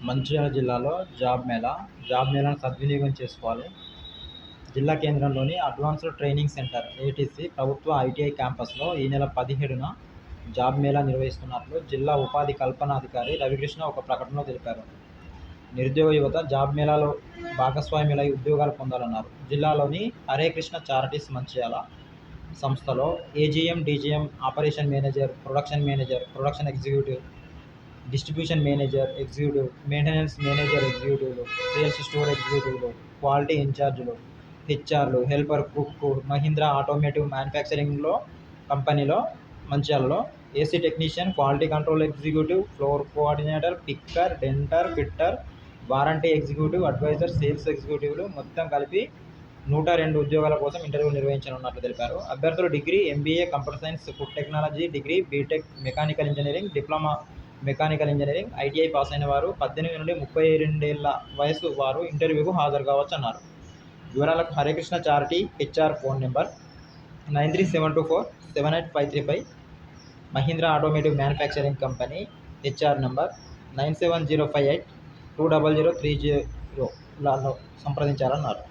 మంచిర్యాల జిల్లాలో జాబ్ మేళాను సద్వినియోగం చేసుకోవాలి. జిల్లా కేంద్రంలోని అడ్వాన్స్డ్ ట్రైనింగ్ సెంటర్ ఏటీసీ ప్రభుత్వ ఐటీఐ క్యాంపస్లో ఈ నెల 17న జాబ్ మేళా నిర్వహిస్తున్నట్లు జిల్లా ఉపాధి కల్పనాధికారి రవికృష్ణ ఒక ప్రకటనలో తెలిపారు. నిరుద్యోగ యువత జాబ్ మేళాలో భాగస్వామ్యులై ఉద్యోగాలు పొందాలన్నారు. జిల్లాలోని హరే కృష్ణ చారిటీస్ మంచిర్యాల సంస్థలో AGM, DGM, operation manager, production manager, production executive, distribution manager executive, maintenance manager ఎగ్జిక్యూటివ్లు, సేల్స్ స్టోర్ ఎగ్జిక్యూటివ్లు, క్వాలిటీ ఇన్ఛార్జీలు, హెచ్ఆర్లు, హెల్పర్ కుక్, మహీంద్రా ఆటోమోటివ్ మ్యానుఫ్యాక్చరింగ్లో కంపెనీలో మంచిర్యాలలో AC technician, quality control executive, floor coordinator, picker, denter, fitter, warranty executive, advisor, sales ఎగ్జిక్యూటివ్లు మొత్తం కలిపి 102 ఉద్యోగాల కోసం ఇంటర్వ్యూలు నిర్వహించనున్నట్లు తెలిపారు. అభ్యర్థులు degree, MBA, computer science, food technology degree, BTech, mechanical engineering, diploma mechanical engineering, ITI pass అయిన వారు, 18 నుండి 32 ఏళ్ల వయసు వారు ఇంటర్వ్యూకు హాజరు కావచ్చన్నారు. వివరాలకు Hare Krishna charity HR phone number 9372478535, Mahindra automotive manufacturing company HR number 97058200330లలో సంప్రదించాలన్నారు.